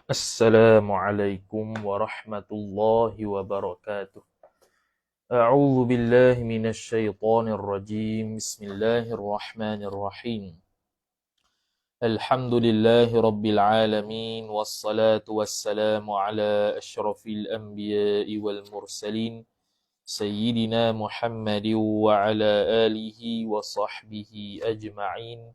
Assalamualaikum warahmatullahi wabarakatuh. A'udzu billahi minasy syaithanir rajim. Bismillahirrahmanirrahim. Alhamdulillahi rabbil alamin wassalatu wassalamu ala asyrafil anbiya'i wal mursalin sayyidina Muhammadin wa ala alihi wa sahbihi ajma'in.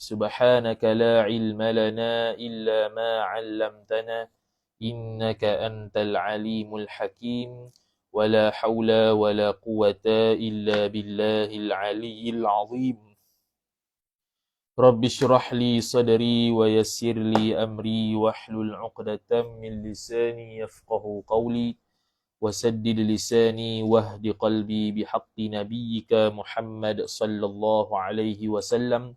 سبحانك لا علم لنا إلا ما علمتنا إنك أنت العليم الحكيم ولا حول ولا قوة إلا بالله العلي العظيم رب اشرح لي صدري ويسر لي أمري واحلل عقدة من لساني يفقه قولي وسدد لساني واهد قلبي بحق نبيك محمد صلى الله عليه وسلم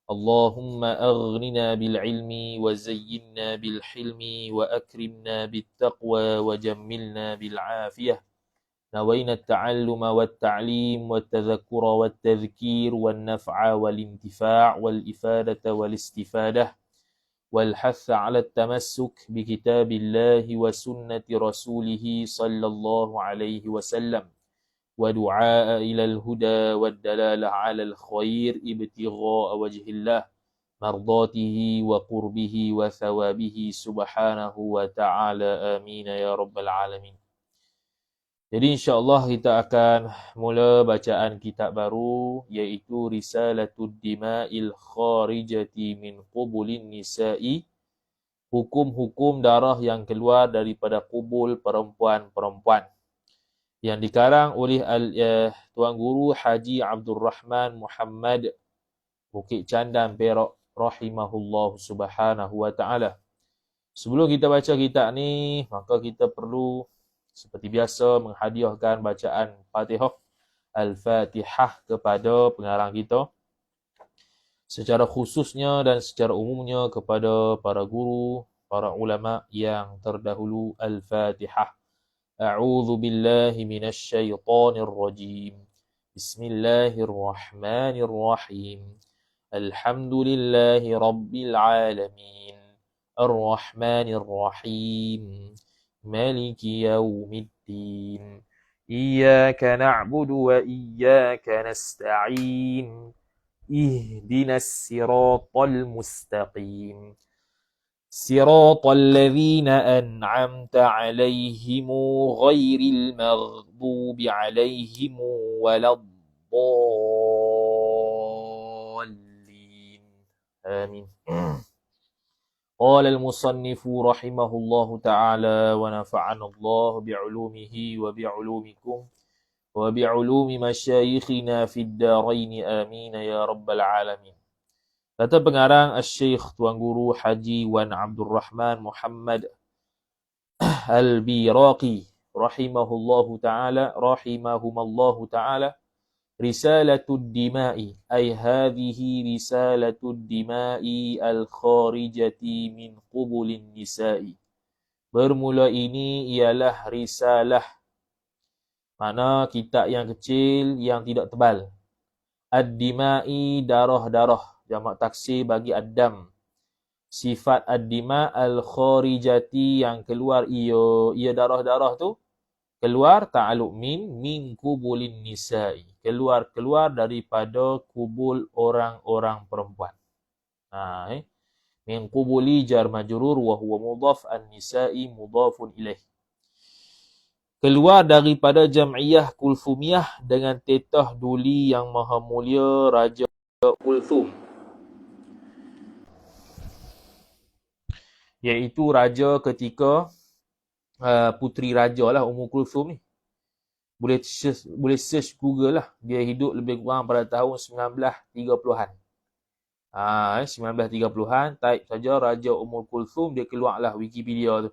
اللهم أغننا بالعلم وزينا بالحلم وأكرمنا بالتقوى وجملنا بالعافية نوينا التعلم والتعليم والتذكر والتذكير والنفع والانتفاع والإفادة والاستفادة والحث على التمسك بكتاب الله وسنة رسوله صلى الله عليه وسلم ودعاء إلى الهدى والدلالة على الخير ابتغاء وجه الله مرضاته وقربه وثوابه سبحانه وتعالى آمين يا رب العالمين. Jadi insyaAllah kita akan mula bacaan kitab baru iaitu Risalatud Dima'il Kharijati min Qubulin Nisa'i, hukum-hukum darah yang keluar daripada kubul perempuan-perempuan, yang dikarang oleh Tuan Guru Haji Abdul Rahman Muhammad Bukit Candan Perak rahimahullah subhanahu wa ta'ala. Sebelum kita baca kitab ni, maka kita perlu seperti biasa menghadiahkan bacaan Fatihah Al-Fatihah kepada pengarang kita, secara khususnya dan secara umumnya kepada para guru, para ulama yang terdahulu. Al-Fatihah. أعوذ بالله من الشيطان الرجيم بسم الله الرحمن الرحيم الحمد لله رب العالمين الرحمن الرحيم مالك يوم الدين إياك نعبد وإياك نستعين اهدنا الصراط المستقيم صراط الذين أنعمت عليهم غير المغضوب عليهم ولا الضالين آمين. قال المصنف رحمه الله تعالى ونفعنا الله بعلومه وبعلومكم وبعلوم مشايخنا في الدارين آمين يا رب العالمين. Kata pengarang Syekh Tuan Guru Haji Wan Abdul Rahman Muhammad Al-Biraqi rahimahumallahu ta'ala, Risalatud Dima'i ay hadhihi Risalatud Dima'i al-kharijati min qubulin nisa'i. Bermula ini ialah risalah, mana kitab yang kecil yang tidak tebal. Ad-Dima'i darah-darah, jamak taksir bagi ad-dam. Sifat ad-dima al-kharijati yang keluar, ia darah-darah tu keluar ta'aluk min kubulin nisa'i, keluar daripada kubul orang-orang perempuan. Min kubuli jar majrur wa huwa mudhaf, an-nisa'i mudhafun ilaih. Keluar daripada jam'iyah kulthumiyah dengan tetah duli yang maha mulia Raja Kulthum, iaitu raja ketika puteri raja lah Ummu Kulthum ni. Boleh search Google lah. Dia hidup lebih kurang pada tahun 1930-an. 1930-an, type saja Raja Ummul Kulthum, dia keluarlah Wikipedia tu.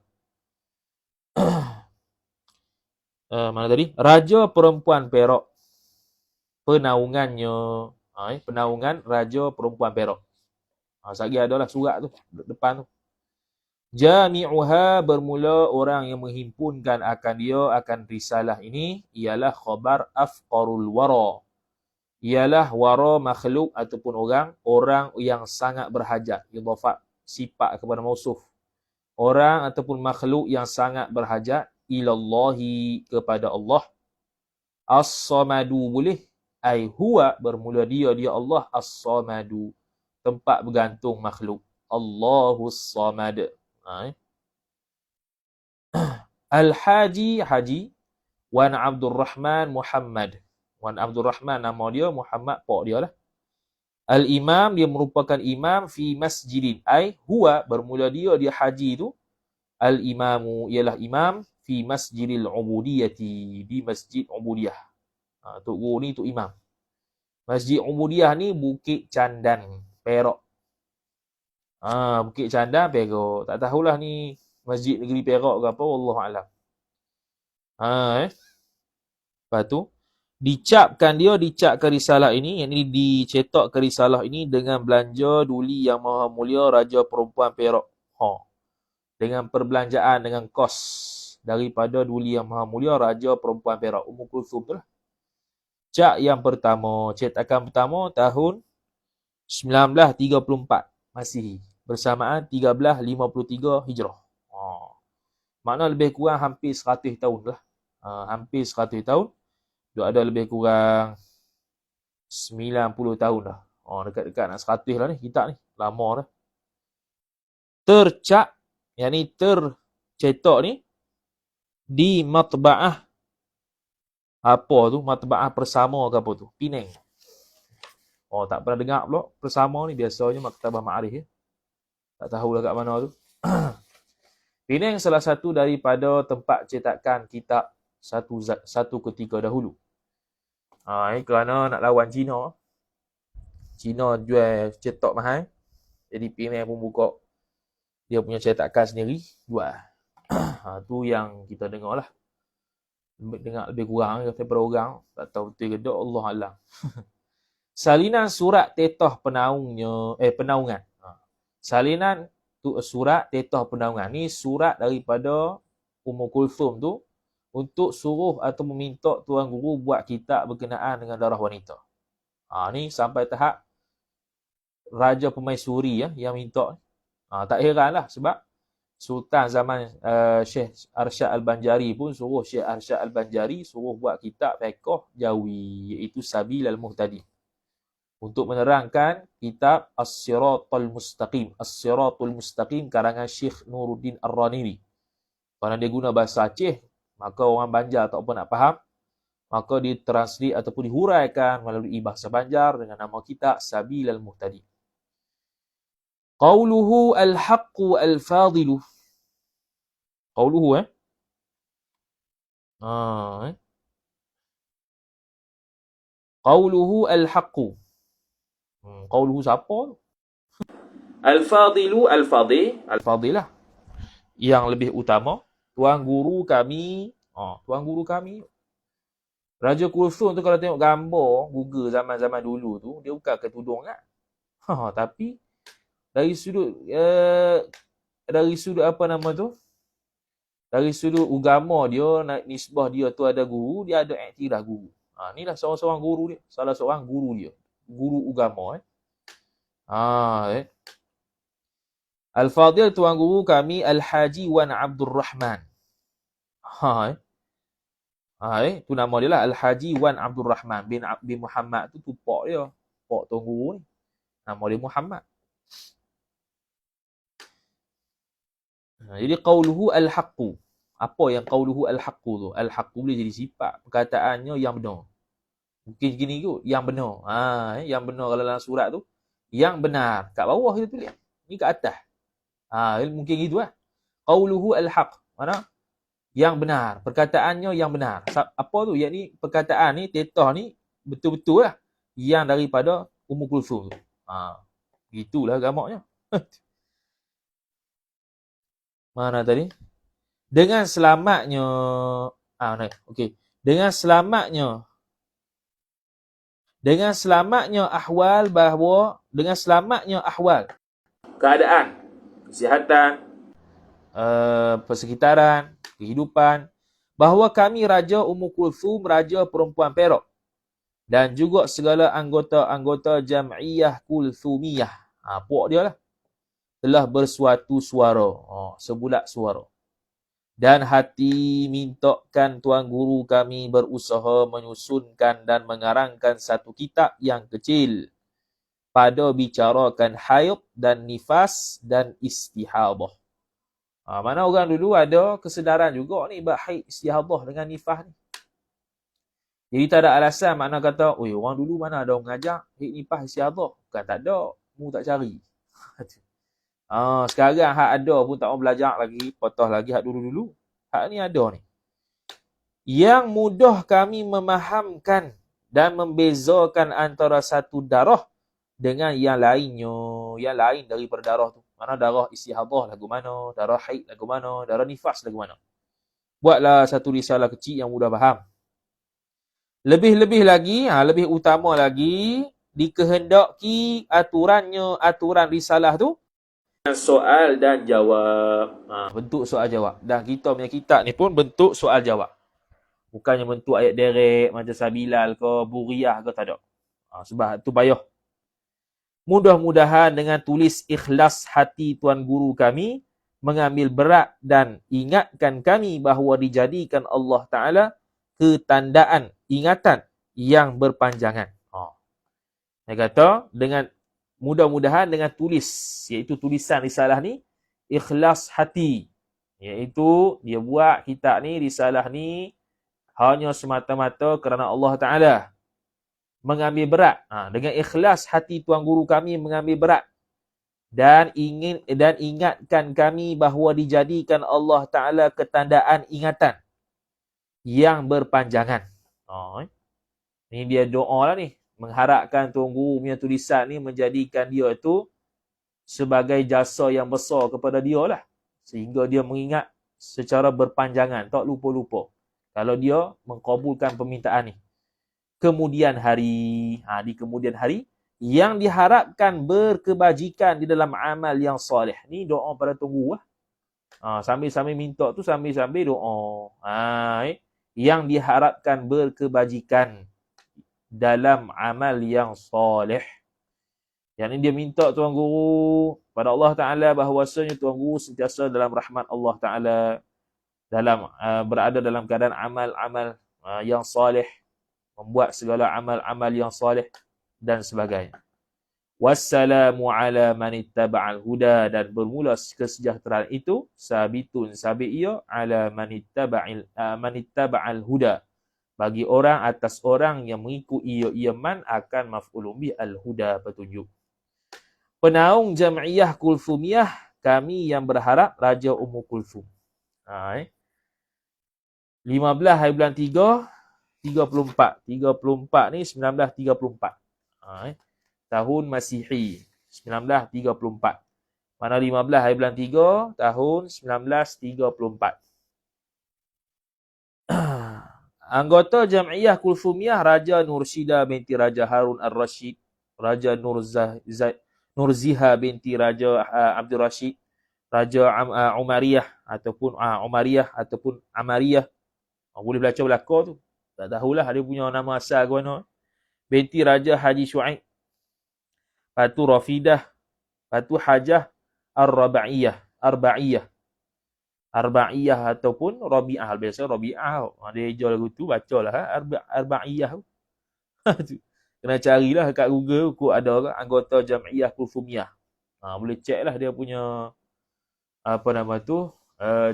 Mana tadi? Raja Perempuan Perak. Penaungannya. Penaungan Raja Perempuan Perak. Sagi adalah surat tu depan tu. Jami'uha, bermula orang yang menghimpunkan akan dia, akan risalah ini, ialah khabar afqarul wara. Ialah wara makhluk ataupun orang yang sangat berhajat. Idhafat sifat kepada mausuf. Orang ataupun makhluk yang sangat berhajat ilallahi, kepada Allah. As-samadu boleh. Ai huwa, bermula dia Allah as-samadu, tempat bergantung makhluk. Allahus samad. Al-Haji, haji. Wan Abdul Rahman Muhammad. Wan Abdul Rahman nama dia, Muhammad pak dia lah. Al-Imam, dia merupakan imam fi masjidin. Ai huwa, bermula dia haji tu. Al-Imamu, ialah imam fi masjidil ubudiyati, di masjid ubudiyah. Tok guru ni tok imam. Masjid ubudiyah ni Bukit Candan, Perak. Bukit Candan, Perak. Tak tahulah ni masjid negeri Perak ke apa, wallahualam. Lepas tu dicapkan risalah ini, yang ini dicetak ke risalah ini dengan belanja Duli Yang Maha Mulia Raja Perempuan Perak. Dengan perbelanjaan, dengan kos daripada Duli Yang Maha Mulia Raja Perempuan Perak, Ummul Kulthum tu lah. Cak yang pertama, cetakan pertama tahun 1934 Masihi, bersamaan 1353 Hijrah. Makna lebih kurang hampir 100 tahun lah. Hampir 100 tahun. Dia ada lebih kurang 90 tahun dah. Dekat-dekat nak 100 lah ni kitab ni. Lama dah. Tercak, yang ni tercetak ni di matbaah apa tu? Matbaah Persama ke apa tu? Penang. Tak pernah dengar pula Persama ni, biasanya Maktabah Ma'arif ya. Tak tahulah kat mana tu. Penang salah satu daripada tempat cetakan kitab satu ketika dahulu. Kerana nak lawan Cina. Cina jual cetak mahal. Jadi Penang pun buka dia punya cetakan sendiri, jual. Tu yang kita dengar lah. Dengar lebih kurang daripada orang. Tak tahu betul ke tak, Allah alam. Salinan surat tetah penaungan. Salinan tu surat tetah penaungan. Ni surat daripada Ummul Kulthum tu untuk suruh atau meminta tuan guru buat kitab berkenaan dengan darah wanita. Ni sampai tahap Raja Permaisuri yang minta. Tak heranlah sebab Sultan zaman Syekh Arsyad Al-Banjari pun suruh Syekh Arsyad Al-Banjari suruh buat kitab fiqh Jawi, iaitu Sabil Al-Muhtadi, untuk menerangkan kitab As-Siratul Mustaqim. As-Siratul Mustaqim karangan Syekh Nuruddin Ar-Raniri. Kerana dia guna bahasa Aceh, maka orang Banjar tak apa nak faham, maka ditranslate ataupun dihuraikan melalui bahasa Banjar dengan nama kitab Sabil Al-Muhtadi. Qauluhu al-haqqu al-fadilu. Qauluhu Qauluhu al-haqqu. Qauluhu siapa? Al-fadilu, al-fadilah, yang lebih utama. Tuan guru kami. Tuan guru kami. Raja Kulthum tu kalau tengok gambar Google zaman-zaman dulu tu, dia bukan ketudung kan? Tapi dari sudut apa nama tu? Dari sudut agama dia, nisbah dia tu ada guru, dia ada iktiraf guru. Inilah seorang guru dia, salah seorang guru dia. Guru agama Al-Fadil, tuan guru kami Al-Haji Wan Abdul Rahman. Tu nama dia lah, Al-Haji Wan Abdul Rahman bin Muhammad tu pak dia. Pak tuan guru ni. Nama dia Muhammad. Jadi qauluhu al-haqqu. Apa yang qauluhu al-haqqu tu? Al-haqqu boleh jadi sifat, perkataannya yang benar. Mungkin gini kot, yang benar. Yang benar kalau dalam surat tu, yang benar. Kat bawah kita tulis. Ni kat atas. Mungkin gitu lah. Qauluhu al-haq. Mana? Yang benar. Perkataannya yang benar. Apa tu? Yang ni perkataan ni, tetah ni betul-betul lah. Yang daripada Ummul Kulthum tu. Gitulah gamaknya. Mana tadi? Dengan selamatnya okey. Dengan selamatnya ahwal keadaan, kesihatan, persekitaran, kehidupan, bahawa kami Raja Ummu Kulthum, Raja Perempuan Perak, dan juga segala anggota-anggota Jam'iyah Kulthumiyah, puak dia lah, telah bersuatu suara, sebulat suara. Dan hati mintakan Tuan Guru kami berusaha menyusunkan dan mengarangkan satu kitab yang kecil pada bicarakan haid dan nifas dan istihadah. Mana orang dulu ada kesedaran juga ni bab haid, istihadah dengan nifas ni. Jadi tak ada alasan makna kata, oi orang dulu mana ada mengajar haid nifas istihadah. Bukan tak ada, mu tak cari. Sekarang hak ada pun tak mau belajar lagi, potong lagi hak dulu-dulu. Hak ni ada ni. Yang mudah kami memahamkan dan membezakan antara satu darah dengan yang lainnya, yang lain daripada darah tu. Mana darah istihadah lagu mana, darah haid lagu mana, darah nifas lagu mana. Buatlah satu risalah kecil yang mudah faham. Lebih-lebih lagi, lebih utama lagi, dikehendaki aturan risalah tu soal dan jawab. Bentuk soal jawab. Dan kita punya kitab ni pun bentuk soal jawab. Bukannya bentuk ayat derek macam Sabilal ke, Buriyah ke, tak ada. Sebab tu payah. Mudah-mudahan dengan tulis ikhlas hati Tuan Guru kami mengambil berat dan ingatkan kami bahawa dijadikan Allah Ta'ala ketandaan ingatan yang berpanjangan. Dia kata dengan mudah-mudahan dengan tulis, iaitu tulisan risalah ni, ikhlas hati. Iaitu dia buat kitab ni, risalah ni hanya semata-mata kerana Allah Ta'ala. Mengambil berat. Dengan ikhlas hati Tuan Guru kami mengambil berat. Dan ingatkan kami bahawa dijadikan Allah Ta'ala ketandaan ingatan yang berpanjangan. Ni dia doa lah ni. Mengharapkan Tuan Guru punya tulisan ni menjadikan dia itu sebagai jasa yang besar kepada dia lah. Sehingga dia mengingat secara berpanjangan. Tak lupa-lupa. Kalau dia mengkabulkan permintaan ni. Kemudian hari. Di kemudian hari. Yang diharapkan berkebajikan di dalam amal yang soleh. Ni doa pada Tuan Guru lah. Sambil-sambil minta tu sambil-sambil doa. Yang diharapkan berkebajikan dalam amal yang soleh. Yang ini dia minta Tuan Guru pada Allah Ta'ala bahawasanya Tuan Guru sentiasa dalam rahmat Allah Ta'ala, berada dalam keadaan amal-amal yang soleh, membuat segala amal-amal yang soleh dan sebagainya. Wassalamu ala man ittaba'al huda, dan bermula kesejahteraan itu sabitun sabit ia ala man ittaba'al huda, bagi orang atas orang yang mengikuti ia man akan maf'ulun bi al-huda, petunjuk. Penaung Jam'iyah Kulthumiyah, kami yang berharap Raja Ummu Kulthum. 15 hari bulan 3 34. 34 ni 1934. Tahun Masihi 1934. Mana 15 hari bulan 3 tahun 1934. Anggota Jam'iyah Kulthumiyah Raja Nurshidah binti Raja Harun Ar-Rashid, Raja Nurziha binti Raja Abdul Rashid, Raja Umariyah ataupun Amariyah. Boleh baca belaka tu. Tak tahulah dia punya nama asal ke mana. Binti Raja Haji Syuaib. Patu Rafidah, Patu Hajah Arba'iyah ataupun Rabi'ah. Biasa Rabi'ah. Dia hijau lagu tu, bacalah Arba'iyah. Kena carilah kat Google, kok ada anggota Jam'iyah Kulthumiyah. Boleh check lah dia punya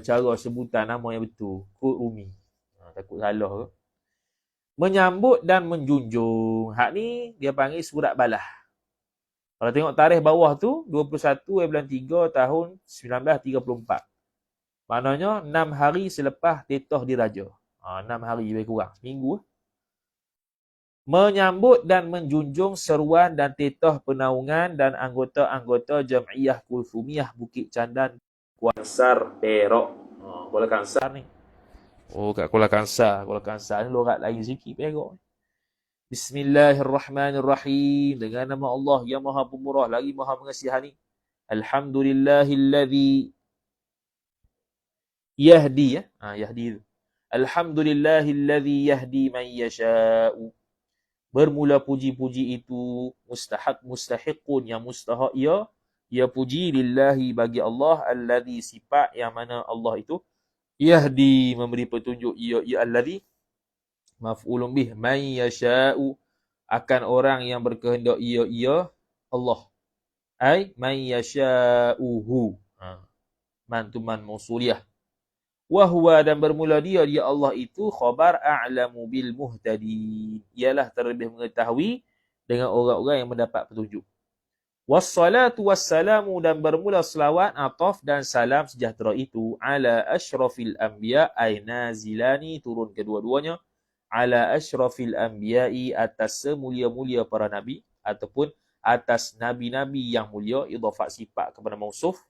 cara sebutan nama yang betul. Kod Rumi. Takut salah ke. Menyambut dan menjunjung. Hak ni dia panggil surat balah. Kalau tengok tarikh bawah tu 21 bulan 3 tahun 1934. Maknanya 6 hari selepas Tetah diraja. 6 hari lebih kurang. Seminggu. menyambut dan menjunjung seruan dan titah penaungan dan anggota-anggota Jam'iyah Kulthumiyah Bukit Candan, Kuala Kangsar, Perak. Kuala Kangsar ni. Oh, kat Kuala Kangsar. Kuala Kangsar ni lorat lain sikit Perak. Bismillahirrahmanirrahim. Dengan nama Allah yang Maha Pemurah lagi Maha Mengasihani. Alhamdulillahilladzi yahdi, yahdi tu. Alhamdulillahilladzi yahdi man yasha'u. Bermula puji-puji itu mustahiqun yang mustahak ia puji lillahi bagi Allah, alladzi sifat yang mana Allah itu yahdi memberi petunjuk, ia alladzi maf'ulun bih man yasha'u akan orang yang berkehendak, ia Allah, ai man yasha'uhu, man tu man mausuliyah, wa huwa dan bermula dia Allah itu khabar a'lamu bil muhtadin, ialah terlebih mengetahui dengan orang-orang yang mendapat petunjuk. Wassalatu wassalamu dan bermula selawat, ataf dan salam sejahtera itu ala asyrafil anbiya ay nazilani turun kedua-duanya, ala asyrafil anbiya'i atas semulia-mulia para nabi ataupun atas nabi-nabi yang mulia, idhafat sifat kepada mausuf.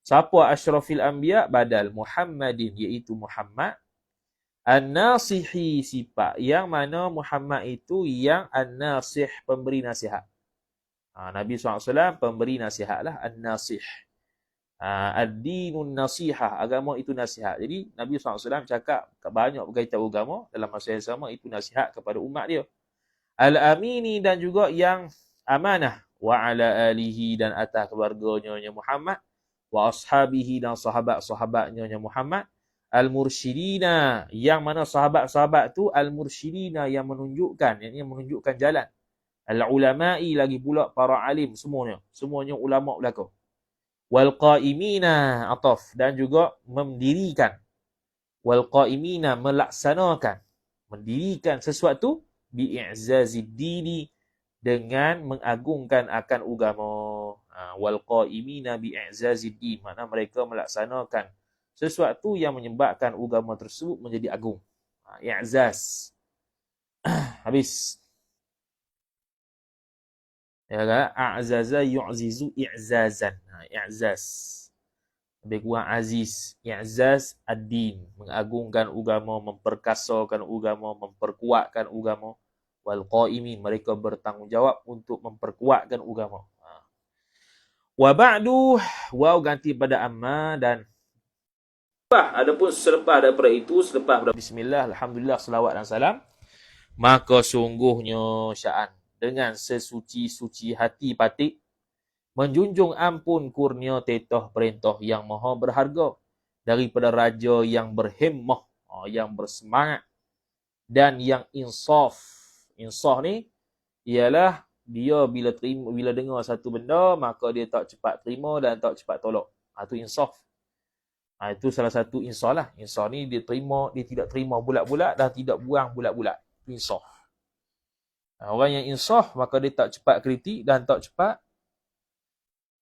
Siapa asyrafil anbiya? Badal Muhammadin, iaitu Muhammad. An-nasihi sifat yang mana Muhammad itu yang an-nasih, pemberi nasihat. Nabi SAW pemberi nasihat lah, an-nasih. Ad-dinun nasihah, agama itu nasihat. Jadi Nabi SAW cakap banyak berkaitan agama, dalam masa yang sama itu nasihat kepada umat dia. Al-amini dan juga yang amanah, wa ala alihi dan atas keluarganya Muhammad, wa ashabihi dan sahabat-sahabatnya Muhammad, al-mursyidina yang mana sahabat-sahabat tu al-mursyidina yang menunjukkan, yang menunjukkan jalan, al-ulama'i lagi pula para alim semuanya ulama belaka, wal qaimina ataf dan juga mendirikan, wal qaimina melaksanakan, mendirikan sesuatu, bi'izazid dini dengan mengagungkan akan agama. Wal qaimina bi'izazid din, makna mereka melaksanakan sesuatu yang menyebabkan agama tersebut menjadi agung. I'zaz. Habis. Ya kan? A'zaza yu'zizu i'zazan. I'zaz. Lebih kurang aziz. I'zaz ad-din, mengagungkan agama, memperkasakan agama, memperkuatkan agama. Wal qaimin, mereka bertanggungjawab untuk memperkuatkan agama. Wa ba'du, waw ganti pada amma dan adapun selepas daripada itu, selepas bismillah, alhamdulillah, selawat dan salam, maka sungguhnya sya'an dengan sesuci-suci hati patik menjunjung ampun kurnia tetah perintah yang maha berharga daripada raja yang berhimmah, yang bersemangat dan yang insaf. Insaf ni ialah dia bila dengar satu benda, maka dia tak cepat terima dan tak cepat tolak. Itu insaf. Itu salah satu insaf lah. Insaf ni dia tidak terima bulat-bulat dan tidak buang bulat-bulat. Itu insaf. Orang yang insaf, maka dia tak cepat kritik dan tak cepat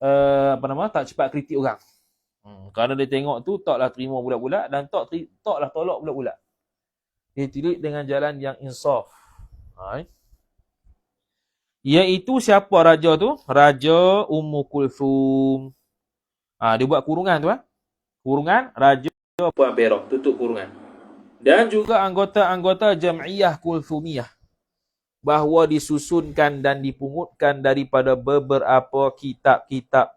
tak cepat kritik orang. Kerana dia tengok tu taklah terima bulat-bulat dan taklah tolak bulat-bulat. Dia tilik dengan jalan yang insaf. Iaitu siapa raja tu? Raja Ummu Kulthum. Dia buat kurungan tu. Kurungan Raja Puan Perak, tutup kurungan. Dan juga anggota-anggota Jam'iyah Kulthumiyah, bahawa disusunkan dan dipungutkan daripada beberapa kitab-kitab.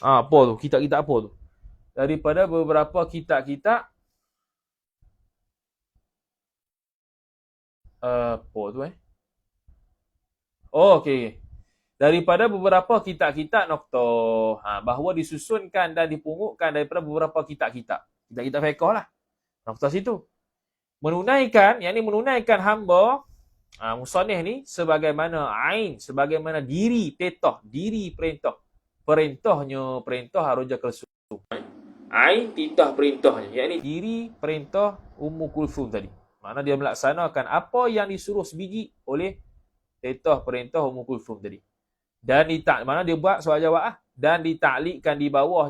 Apa tu? Kitab-kitab apa tu? Daripada beberapa kitab-kitab apa tu okey. Daripada beberapa kitab-kitab nokta. Bahawa disusunkan dan dipungutkan daripada beberapa kitab-kitab. Kitab-kitab fiqh lah. Nokta situ. Menunaikan hamba musannif ni sebagaimana ain, sebagaimana diri tetah, diri perintah. Perintah Raja Kulthum. Ain titah perintahnya, yakni diri perintah Ummu Kulthum tadi. Makna dia melaksanakan apa yang disuruh sebiji oleh tetah perintah Ummu Kulthum tadi. Dan mana dia buat soal jawab dan ditaklikkan di bawah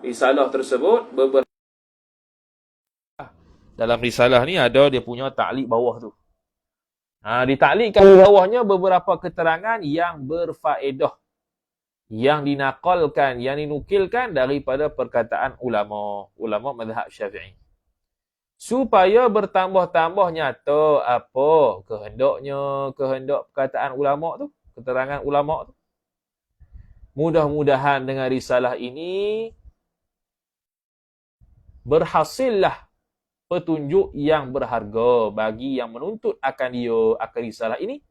risalah tersebut beberapa Dalam risalah ni ada dia punya ta'liq bawah tu. Ditaklikkan di bawahnya beberapa keterangan yang berfaedah, yang dinakalkan, yang dinukilkan daripada perkataan ulama mazhab Syafi'i. Supaya bertambah-tambah nyata apa kehendak perkataan ulama tu, keterangan ulama tu. Mudah-mudahan dengan risalah ini berhasillah petunjuk yang berharga bagi yang menuntut akan risalah ini,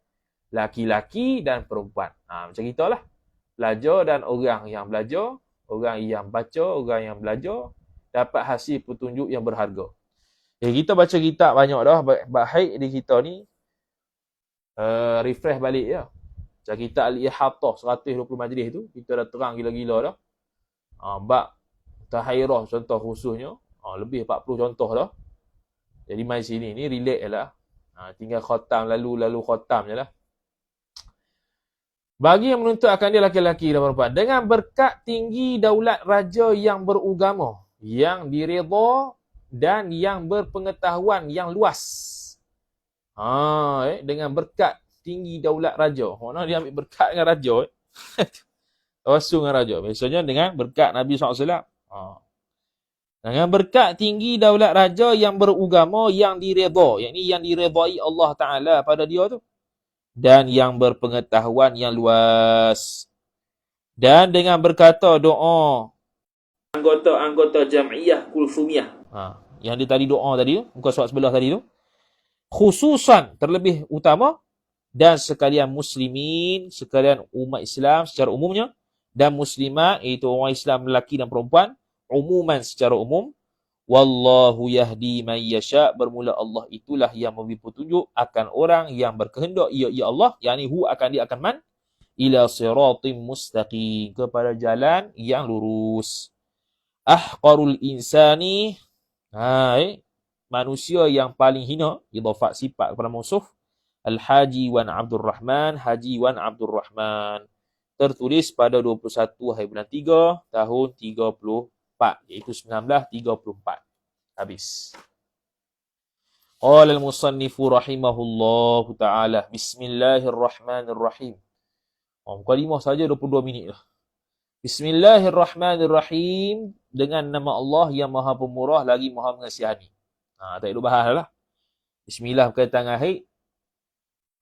laki-laki dan perempuan. Macam itulah. Belajar dan orang yang belajar, orang yang baca, orang yang belajar dapat hasil petunjuk yang berharga. Kita baca kitab banyak dah, baik di kita ni refresh balik ya. Macam kitab Al-Ihatah 120 majlis tu, kita dah terang gila-gila dah. Bab Tahairah contoh khususnya, lebih 40 contoh dah. Jadi mai sini ni relate je lah. Tinggal khatam lalu khatam je lah. Bagi yang menuntut akan dia laki-laki dan perempuan dengan berkat tinggi daulat raja yang beragama, yang diredha dan yang berpengetahuan yang luas. Dengan berkat tinggi daulat raja. Mana dia ambil berkat dengan raja? Tawasul dengan raja. Biasanya dengan berkat Nabi SAW. Dengan berkat tinggi daulat raja yang beragama, yang diredha, yakni yang diredai Allah Ta'ala pada dia tu, dan yang berpengetahuan yang luas, dan dengan berkata doa anggota-anggota jam'iyah kulfumiyah, yang dia tadi doa tadi tu, muka surat sebelah tadi tu, khususan terlebih utama, dan sekalian muslimin, sekalian umat Islam secara umumnya, dan muslimat, iaitu orang Islam lelaki dan perempuan umuman secara umum. Wallahu yahdi man yasha, bermula Allah itulah yang memberi petunjuk akan orang yang berkehendak, ya Allah, yakni hu akan dia akan man, ila siratim mustaqim, kepada jalan yang lurus. Ahqarul insani, manusia yang paling hina, idhafat sifat kepada mausuf, Al-Haji Wan Abdul Rahman, Haji Wan Abdul Rahman, tertulis pada 21 hari bulan 3 tahun 34, iaitu 1934. Habis. Qala al-musannifu rahimahullahu ta'ala, bismillahirrahmanirrahim. Mukadimah saja 22 minit lah. Bismillahirrahmanirrahim, dengan nama Allah yang Maha Pemurah lagi Maha Mengasihani. Tak perlu bahas lah. Bismillah berkaitan dengan haid,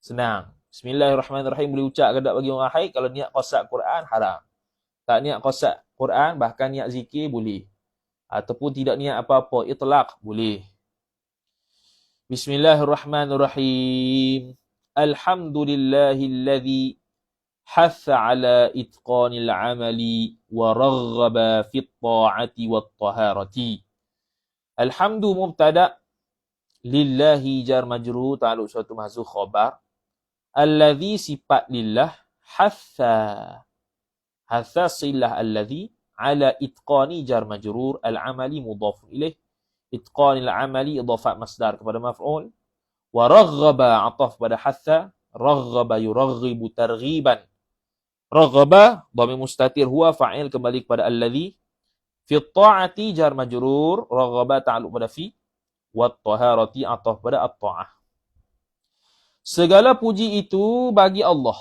senang. Bismillahirrahmanirrahim boleh ucap ke tak bagi orang haid? Kalau niat qasad Quran, haram. Tak niat qasad Quran, bahkan niat zikir, boleh. Ataupun tidak niat apa-apa, itlaq, boleh. Bismillahirrahmanirrahim. Alhamdulillahilladzi hatha ala itqanil amali wa raghaba fit ta'ati wat taharati. Alhamdu mubtada, lillahi jar majrur, ta'alluq suatu mahzuf khabar. Alladzi sifat lillah, hatha silah alladzi, ala itqani jar majrur, al-amali mudhaf ilaih, itqanil amali idhafat masdar kepada maf'ul, wa raghaba ataf pada hatha, raghaba yuraghibu targhiban, raghaba dhamir mustatir huwa fa'il kembali kepada alladzi, fi ta'ati jar majrur, raghaba ta'alluq pada fi, wa taharati ataf pada at-ta'ah. Segala puji itu bagi Allah.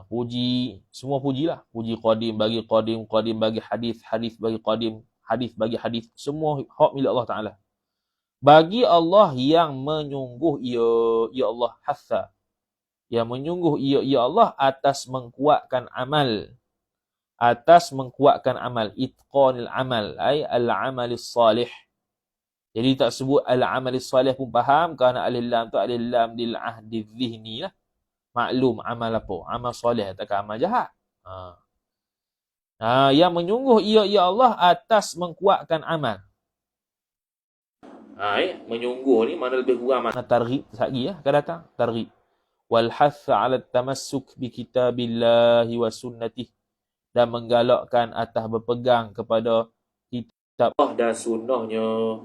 Puji, semua pujilah. Puji qadim bagi qadim, qadim bagi hadis, hadis bagi qadim, hadis bagi hadis. Semua hak milik Allah Ta'ala. Bagi Allah yang menyungguh ya Allah hatha. Yang menyungguh ya Allah atas mengkuatkan amal. Atas mengkuatkan amal. Itqanil amal. Ay al-amalis salih. Jadi tak sebut al-amalis salih pun faham, kerana alil-lam tu alil-lam lil ahdi dhihni lah. Maklum amal apa? Amal soleh, takkan amal jahat. Yang menyungguh ya Allah atas mengkuatkan amal. Menyungguh ni mana lebih kurang makna targhib lagi akan datang. Targhib. Wal hatha 'ala tamassuk bi kitabillahi wa sunnatih, dan menggalakkan atas berpegang kepada kitab Allah dan sunnahnya.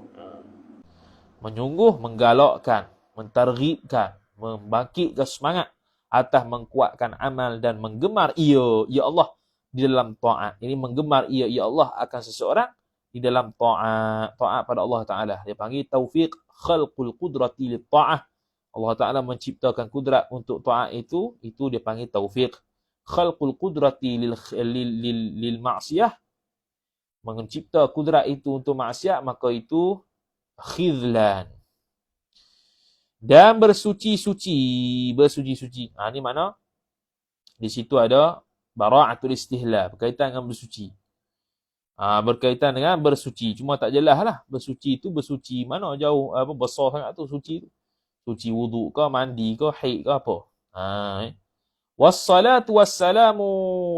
Menyungguh, menggalakkan, mentarghibkan, membangkitkan semangat atas mengkuatkan amal dan menggemar ya Allah di dalam taat. Ini menggemar ya Allah akan seseorang di dalam taat pada Allah Ta'ala. Dia panggil taufiq khalqul qudrati lit ta'ah. Allah Ta'ala menciptakan kudrat untuk taat itu dia panggil taufiq. Khalqul qudrati lil ma'siyah, mencipta kudrat itu untuk maksiat, maka itu khidlan. Dan bersuci-suci. Ni makna di situ ada bara'atul istihlal, berkaitan dengan bersuci. Berkaitan dengan bersuci. Cuma tak jelas lah. Bersuci itu bersuci mana jauh, besar sangat tu suci tu. Suci wuduk ke, mandi ke, haid ke apa. Wassalatu wassalamu,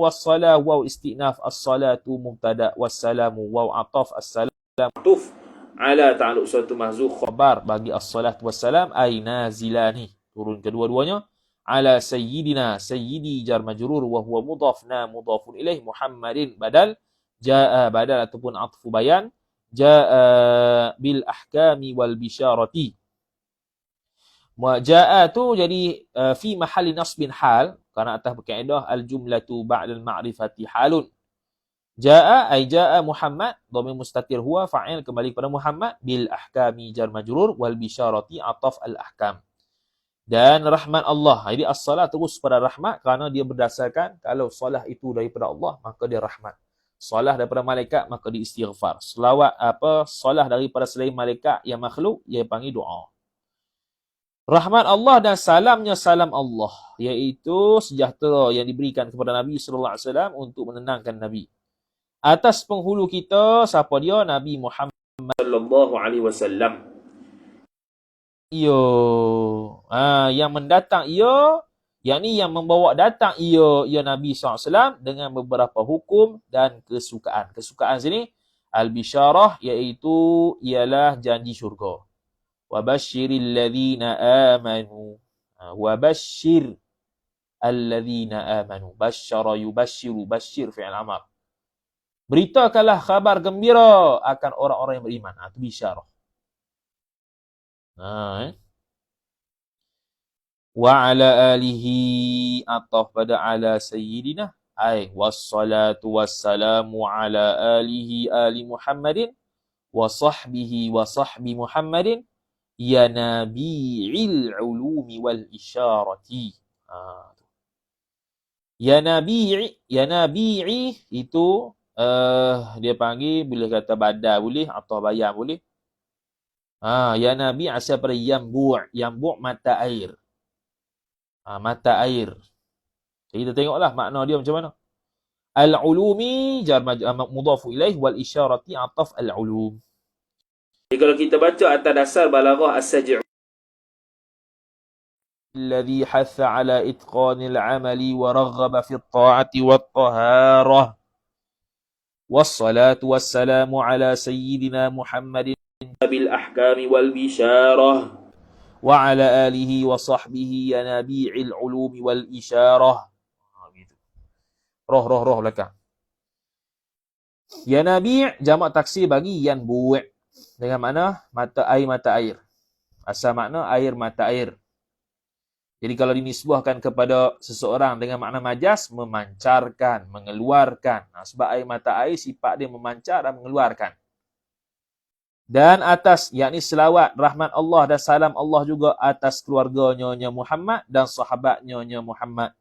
wassalah waw istinaf, as-salatu mubtada, wassalamu waw ataf, as-salam atuf ala ta'alluq suatu mahzuf khabar bagi as-salatu wassalam ay nazilani, turun kedua-duanya. Ala sayyidina, sayyidi jar majrur wa huwa mudhafna mudhafun ilaih, Muhammadin badal, jaa badal ataupun atfu bayan, jaa bil ahkami wal bisyarati. Jaa tu jadi fi mahalli nasbin hal, kerana atas berkaedah al jumlatu ba'da al ma'rifati halun. Jaa ay jaa Muhammad, dhamir mustatir huwa fa'il kembali kepada Muhammad, bil ahkami jar majrur wal bisyarati ataf al ahkam. Dan rahmat Allah. Jadi as-salat terus pada rahmat kerana dia berdasarkan kalau salah itu daripada Allah maka dia rahmat. Salah daripada malaikat maka dia istighfar. Salah daripada selain malaikat yang makhluk dia panggil doa. Rahmat Allah dan salamnya salam Allah, iaitu sejahtera yang diberikan kepada Nabi sallallahu alaihi wasallam untuk menenangkan Nabi. Atas penghulu kita siapa dia? Nabi Muhammad sallallahu alaihi wasallam. Yang mendatang yakni yang membawa datang ia Nabi SAW dengan beberapa hukum dan kesukaan. Kesukaan sini al-bisyarah, iaitu ialah janji syurga. Wa basyiril ladzina amanu. Wa basyir alladzina amanu. Basyara yubasyiru, basyir fi'il amr. Beritakanlah khabar gembira akan orang-orang yang beriman. Itu bisyarah. Wa ala alihi ataf pada ala sayyidina ay wassalatu wassalamu ala alihi ali Muhammadin wa sahbihi wa sahbi Muhammadin ya nabi'il ulumi wal isyarati. Ya nabi'i itu dia panggil boleh kata badal boleh atau bayan boleh. Ya Nabi asal pada yambu' mata air. Mata air. Jadi kita tengoklah makna dia macam mana. Al-ulumi jar mudhafu ilaih wal isyarati ataf al-ulum. Jadi kalau kita baca atas dasar balaghah as-saj'u alladhi hatha ala itqanil amali wa raghaba fi at-ta'ati wat-taharah. Wassalatu wassalamu ala sayyidina Muhammadin bil ahkami wal bisyarah wa ala alihi wa sahbihi ya nabi'il ulumi wal isyarah. Gitu. Roh belakang. Ya nabi' jamak taksir bagi yanbu' dengan makna mata air. Asal makna air mata air. Jadi kalau dinisbahkan kepada seseorang dengan makna majas, memancarkan, mengeluarkan. Sebab air mata air sifat dia memancar dan mengeluarkan. Dan atas, yakni selawat, rahmat Allah dan salam Allah juga atas keluarganya Muhammad dan sahabatnya Muhammad.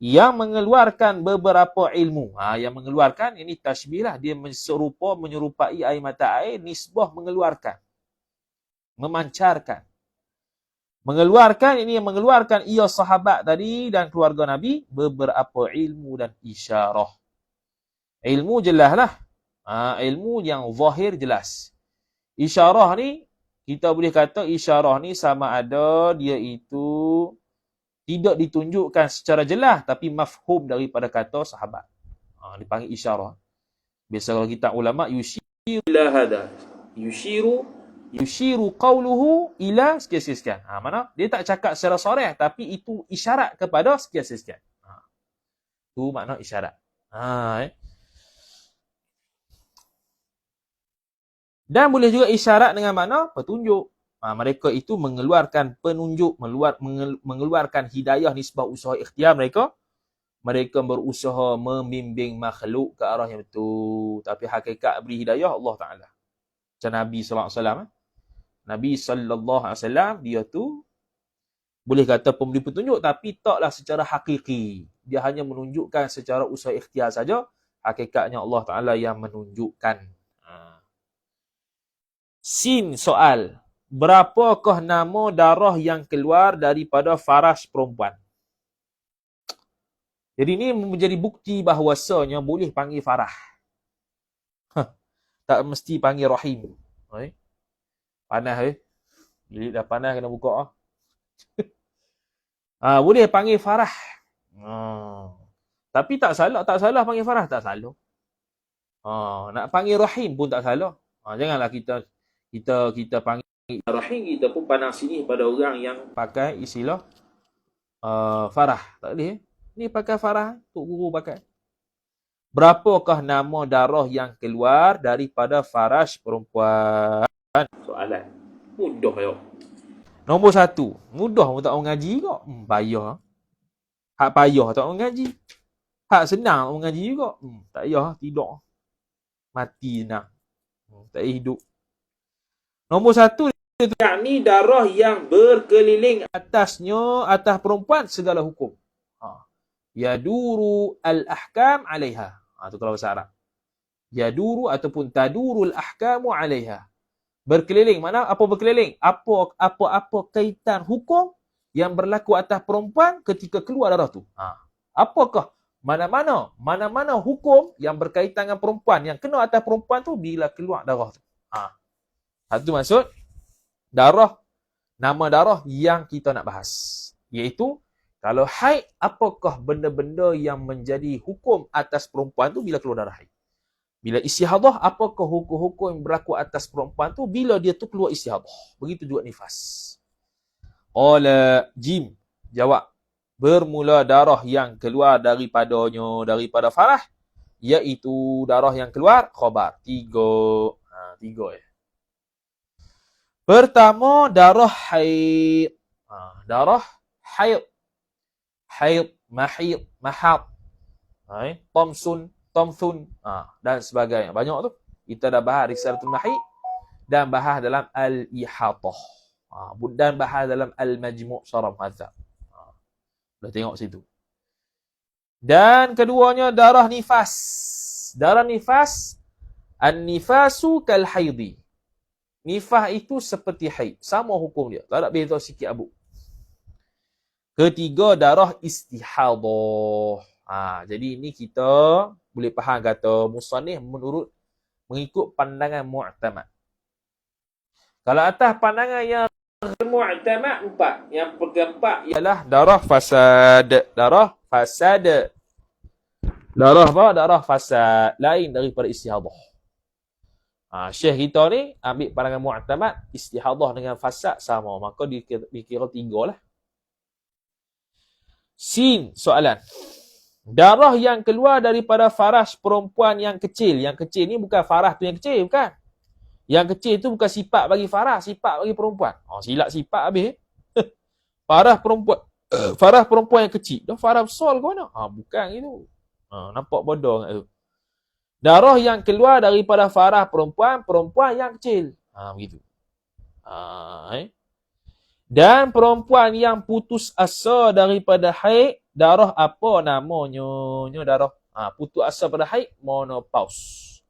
Yang mengeluarkan beberapa ilmu. Yang mengeluarkan, ini tashbih lah. Dia menyerupai air mata air, nisbah mengeluarkan. Memancarkan. Mengeluarkan, ini yang mengeluarkan ia sahabat tadi dan keluarga Nabi, beberapa ilmu dan isyarah. Ilmu jelas lah. Ilmu yang zahir jelas. Isyarah ni, kita boleh kata isyarah ni sama ada dia itu tidak ditunjukkan secara jelas tapi mafhum daripada kata sahabat. Dipanggil isyarah. Biasa kalau kita ulama yushiru ila hada. Yushiru qawluhu ila sekian-sekian. Mana? Dia tak cakap secara sarih tapi itu isyarat kepada sekian-sekian. Itu makna isyarat. Dan boleh juga isyarat dengan makna petunjuk. Mereka itu mengeluarkan penunjuk, mengeluarkan hidayah nisbah usaha ikhtiar mereka mereka berusaha membimbing makhluk ke arah yang betul. Tapi hakikat beri hidayah Allah Ta'ala. Macam Nabi SAW. Nabi SAW, dia tu boleh kata pemberi petunjuk, tapi taklah secara hakiki. Dia hanya menunjukkan secara usaha ikhtiar saja. Hakikatnya Allah Ta'ala yang menunjukkan. Sin soal. Berapakah nama darah yang keluar daripada faras perempuan? Jadi ini menjadi bukti bahawasanya boleh panggil farah. Tak mesti panggil rahim. Panas Bilik dah panas kena buka. Boleh panggil farah. Tapi tak salah panggil farah, tak salah. Nak panggil rahim pun tak salah. Janganlah kita panggil rahim, kita pun pandang sini pada orang yang pakai istilah farah. Tak boleh. Ni pakai farah, Tok Guru pakai. Berapakah nama darah yang keluar daripada faras perempuan? Soalan. Mudah ya. Nombor 1. Mudah pun tak mengaji kok. Payah. Hak payah tak mengaji. Hak senang tak mengaji juga. Tak payah. Tidak. Mati senang. Tak payah hidup. Nombor 1. Yakni darah yang berkeliling atasnya, atas perempuan segala hukum. Yaduru al-ahkam alaiha. Itu kalau bahasa Arab. Yaduru ataupun tadurul ahkamu alaiha. Berkeliling. Mana apa berkeliling? Apa-apa kaitan hukum yang berlaku atas perempuan ketika keluar darah tu. Apakah mana-mana hukum yang berkaitan dengan perempuan yang kena atas perempuan tu bila keluar darah tu. Satu maksud darah, nama darah yang kita nak bahas. Iaitu kalau haid, apakah benda-benda yang menjadi hukum atas perempuan tu bila keluar darah haid? Bila istihadah, apakah hukum-hukum yang berlaku atas perempuan tu bila dia tu keluar istihadah? Begitu juga nifas. Qala Jim jawab, bermula darah yang keluar daripada farah, iaitu darah yang keluar khabar. 3 ya. Pertama, darah haid. Darah haid. Haid, mahid, mahad, tomsun, dan sebagainya. Banyak tu. Kita dah bahas Risalatul Mahid dan bahas dalam Al-Ihatah. Dan bahas dalam Al-Majmu' Syarah Muhadzab. Dah tengok situ. Dan keduanya darah nifas. Darah nifas, an-nifasu kal haidi. Nifas itu seperti haid. Sama hukum dia. Tak ada beza sikit abu. Ketiga, darah istihadah. Jadi ini kita boleh faham kata musannif mengikut pandangan mu'tamad. Kalau atas pandangan yang mu'tamad 4. Yang keempat ialah darah fasad. Darah fasad. Darah apa? Darah fasad. Lain daripada istihadah. Syekh kita ni ambil pandangan mu'tamad, istihadah dengan fasad sama. Maka dikira 3 lah. Sin soalan. Darah yang keluar daripada faras perempuan yang kecil. Yang kecil ni bukan farah tu yang kecil, bukan. Yang kecil tu bukan sifat bagi faras, sifat bagi perempuan. Silap sifat habis. Farah perempuan yang kecil. Dah farah besar ke mana? Bukan itu. Nampak bodoh kat tu. Darah yang keluar daripada farah perempuan yang kecil. Begitu. Dan perempuan yang putus asa daripada haid, darah apa namanya? Darah putus asa pada haid, menopause.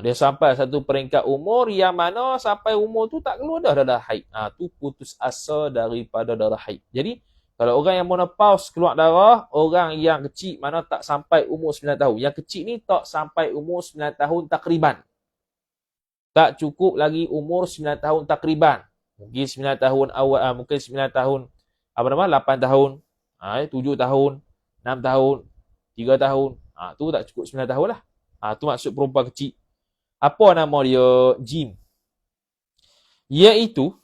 Dia sampai satu peringkat umur yang mana sampai umur tu tak keluar darah haid. Tu putus asa daripada darah haid. Jadi kalau orang yang menopause keluar darah, orang yang kecil mana tak sampai umur 9 tahun. Yang kecil ni tak sampai umur 9 tahun takriban. Tak cukup lagi umur 9 tahun takriban. Mungkin 9 tahun awal, mungkin 9 tahun, 8 tahun, 7 tahun, 6 tahun, 3 tahun. Tu tak cukup 9 tahun lah. Tu maksud perempuan kecil. Apa nama dia? Jim. Iaitu,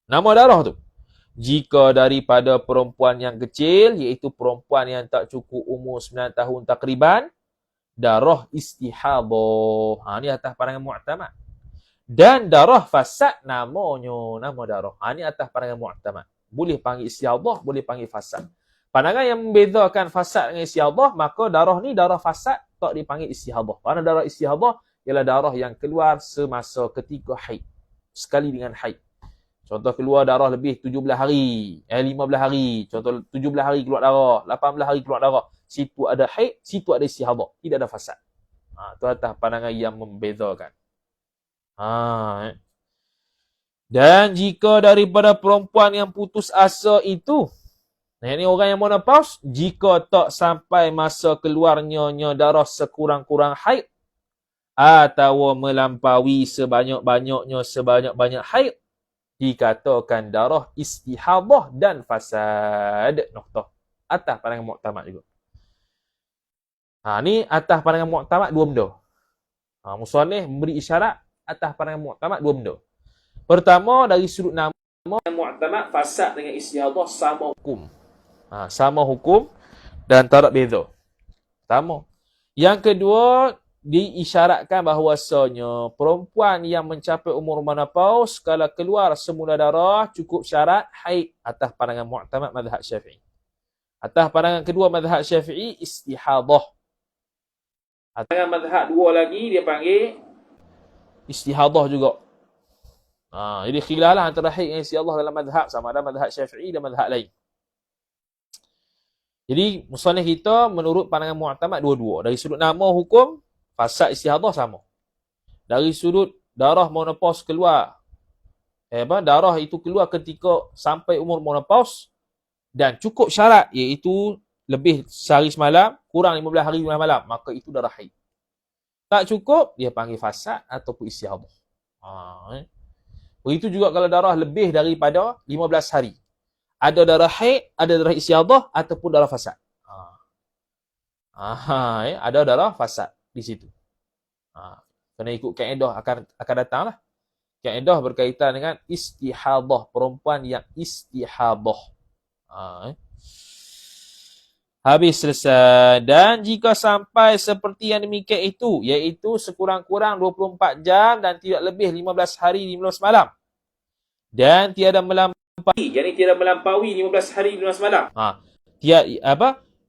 nama darah tu. Jika daripada perempuan yang kecil, iaitu perempuan yang tak cukup umur 9 tahun takriban, darah istihadah. Ni atas pandangan mu'tamad. Dan darah fasad namanya, nama darah. Ini atas pandangan mu'tamad. Boleh panggil istihadah, boleh panggil fasad. Pandangan yang membezakan fasad dengan istihadah, maka darah ni darah fasad tak dipanggil istihadah. Kerana darah istihadah ialah darah yang keluar semasa ketika haid. Sekali dengan haid. Contoh keluar darah lebih 17 hari, 15 hari. Contoh 17 hari keluar darah, 18 hari keluar darah. Situ ada haid, situ ada istihadah. Tidak ada fasad. Itu atas pandangan yang membezakan. Dan jika daripada perempuan yang putus asa itu, ini orang yang menopause, jika tak sampai masa keluarnya darah sekurang-kurang haid, atau melampaui sebanyak-banyak haid, dikatakan darah istihadah dan fasad. Noktah. Atas pandangan muktamad juga. Ni atas pandangan muktamad dua benda. Musannif memberi isyarat atas pandangan muktamad dua benda. Pertama, dari sudut nama muktamad, fasad dengan istihadah sama hukum. Sama hukum dan tak ada beza. Pertama. Yang kedua, diisyaratkan bahawasanya perempuan yang mencapai umur menopause kalau keluar semula darah cukup syarat haid atas pandangan muktamad mazhab Syafi'i. Atas pandangan kedua mazhab Syafi'i istihadah. Atas pandangan mazhab dua lagi dia panggil istihadah juga. Jadi khilaf lah antara haid dan istihadah dalam mazhab, sama ada mazhab Syafi'i dan mazhab lain. Jadi musannif kita menurut pandangan muktamad dua-dua. Dari sudut nama hukum fasad istihadah sama. Dari sudut darah menopause keluar, darah itu keluar ketika sampai umur menopause dan cukup syarat, iaitu lebih sehari semalam, kurang 15 hari 15 malam, maka itu darah haid. Tak cukup, dia panggil fasad ataupun istihadah. Begitu juga kalau darah lebih daripada 15 hari. Ada darah haid, ada darah istihadah ataupun darah fasad. Ada darah fasad di situ. Kena ikut kaedah akan datanglah. Kaedah berkaitan dengan istihadah, perempuan yang istihadah. Habis selesai. Dan jika sampai seperti yang demikian itu, iaitu sekurang-kurang 24 jam dan tidak lebih 15 hari 15 malam. Dan tiada melampaui, jadi tiada melampaui 15 hari 15 malam.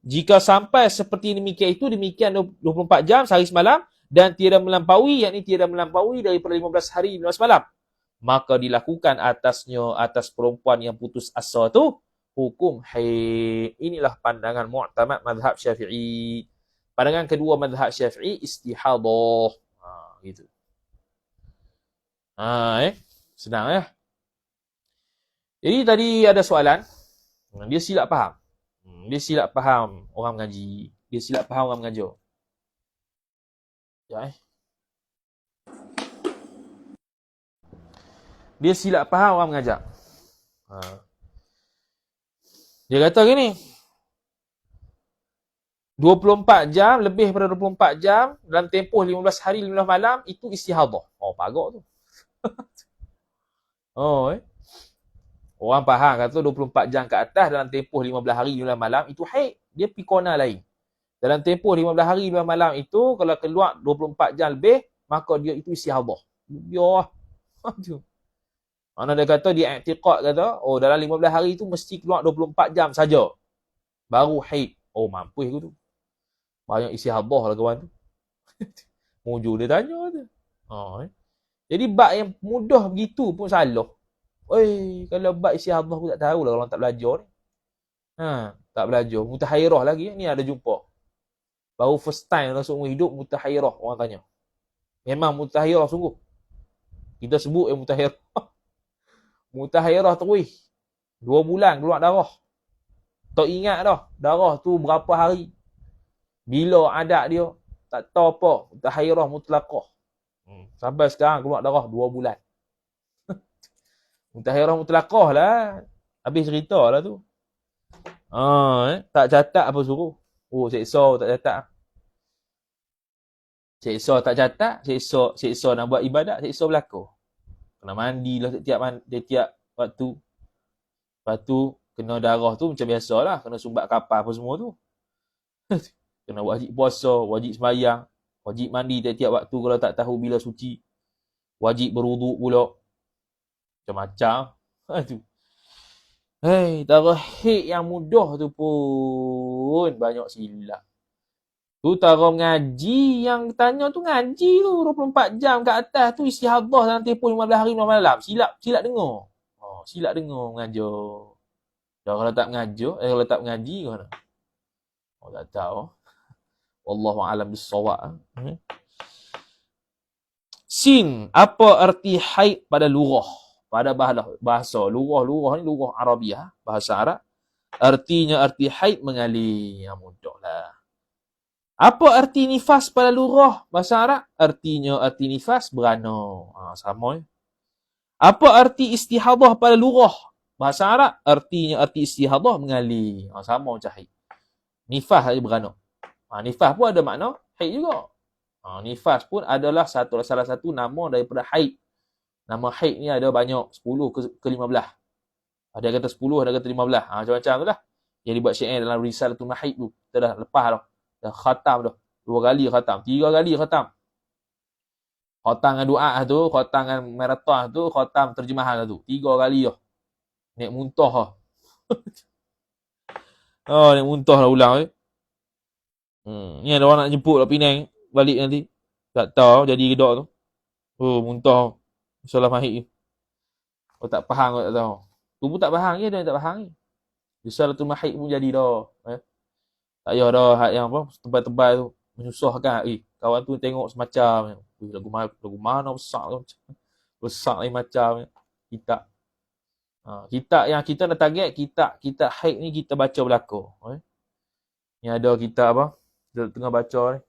Jika sampai seperti demikian itu, demikian 24 jam sehari semalam dan tiada melampaui, yakni tiada melampaui daripada 15 hari 15 malam, maka dilakukan atas perempuan yang putus asa tu hukum haid. Inilah pandangan muktamad mazhab Syafi'i. Pandangan kedua mazhab Syafi'i istihadah. Gitu. Senang ya. Jadi tadi ada soalan. Dia silap faham. Dia silap faham orang mengaji. Dia silap faham orang mengajar. Dia silap faham orang mengajar. Dia kata gini. 24 jam, lebih daripada 24 jam dalam tempoh 15 hari 15 malam itu istihadah. Pagak tu. Orang faham kata 24 jam ke atas dalam tempoh 15 hari 15 malam itu haid. Dia pikona lain. Dalam tempoh 15 hari 15 malam itu kalau keluar 24 jam lebih, maka dia itu istihadah. Biar. Mana dia kata dia i'tiqad kata, dalam 15 hari itu mesti keluar 24 jam saja. Baru haid. Mampus aku tu. Banyak istihadah lah kawan tu. Mujur dia tanya tu. Jadi bab yang mudah begitu pun salah. Kalau bab istihadah aku tak tahu lah kalau tak belajar ni. Tak belajar. Mutahairah lagi. Ni ada jumpa. Baru first time dalam seumur hidup mutahairah orang tanya. Memang mutahairah sungguh. Kita sebut mutahairah. Mutahairah terus. 2 bulan keluar darah. Tak ingat dah. Darah tu berapa hari. Bila adat dia. Tak tahu apa. Mutahairah mutlaqah. Sampai sekarang keluar darah 2 bulan. Mutahairah mutlaqah lah. Habis cerita lah tu. Tak catat apa suruh. Seksa tak catat. Seksa tak catat. Seksa nak buat ibadat. Seksa berlaku. Kena mandilah setiap waktu. Lepas tu, kena darah tu macam biasa lah. Kena sumbat kapal apa semua tu. Kena wajib puasa. Wajib sembahyang. Wajib mandi tiap-tiap waktu kalau tak tahu bila suci. Wajib berwuduk pula. Macam-macam. Tara haid yang mudah tu pun banyak silap. Tu tara mengaji yang tanya tu ngaji tu 24 jam kat atas tu istihadah dalam tempoh 15 hari 15 malam. Silap dengar. Silap dengar mengajar. Kalau tak mengajar, kalau tak mengaji ke mana? Tak tahu. Wallahu a'lam bis-shawab. Sin, apa arti haid pada lurah? Pada bahasa lurah ni lurah Arabiah, bahasa Arab. Artinya arti haid mengalir. Yang mudahlah. Apa arti nifas pada lurah bahasa Arab? Artinya arti nifas berana. Sama. Apa arti istihadah pada lurah bahasa Arab? Artinya arti istihadah mengalir. Sama macam haid. Nifas saja berana. Nifas pun ada makna haid juga. Nifas pun adalah salah satu nama daripada haid. Nama haid ni ada banyak. 10 ke 15. Ada yang kata 10, ada yang kata 15. Macam-macam tu lah. Yang dibuat syair dalam Risalatul Mahid tu. Kita dah lepas dah. Dah khatam dah. 2 kali khatam. 3 kali khatam. Khatam dengan doa tu. Khatam dengan marathon tu. Khatam terjemahan tu. 3 kali dah. Naik muntah lah. Naik muntah lah ulang. Ni ada orang nak jemput lah Penang. Balik nanti. Tak tahu jadi gedok tu. Muntah. Salah mahid ni. Tak faham tak tahu. Tu pun tak faham je. Dia tak faham ni. Risalatul Mahid pun jadi dah. Tak payah dah yang apa tebal-tebal tu menyusahkan. Kawan tu tengok semacam lagu mana besar tu. Besar ni macam kitab. Kitab yang kita nak target kitab haid ni kita baca belakang. Ni ada kitab apa? Kita tengah baca ni.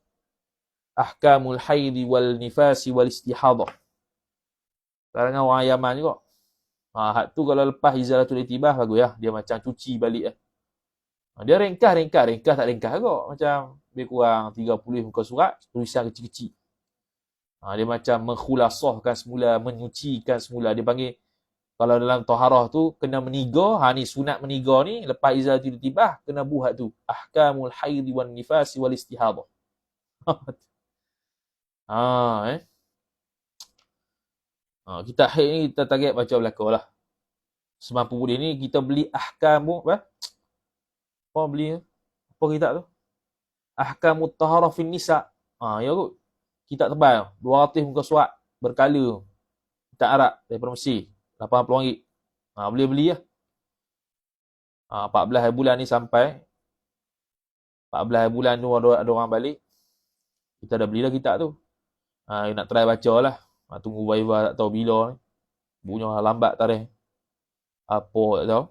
Ahkamul haidi wal nifasi wal istihadah. Karangan orang Yaman juga. Hak tu kalau lepas izalatul itibah bagus ya. Dia macam cuci balik . Dia ringkas tak ringkas juga. Macam lebih kurang 30 muka surat, tulisan kecil-kecil. Dia macam mengkhulasahkan semula, menyucikan semula. Dia panggil, kalau dalam taharah tu, kena meniga. Ni sunat meniga ni, lepas izalatul itibah, kena buat tu. Ahkamul haidi wan nifasi wal istihadah. Kita haid ni, kita target baca belakang lah. Semampu boleh ni, kita beli ahkamu, apa beli? Apa kitab tu? Ahkamut taharah fin nisa. Ya kot. Kitab tebal. 200 muka surat. Berkala. Kitab Arab. Daripada Mesir. RM80. Boleh beli lah. 14 hari bulan ni sampai. 14 hari bulan tu ada orang balik. Kita dah belilah kitab tu. Nak try baca lah. Tunggu Viva tak tahu bila ni. Punya lambat tarikh. Apa tak tahu.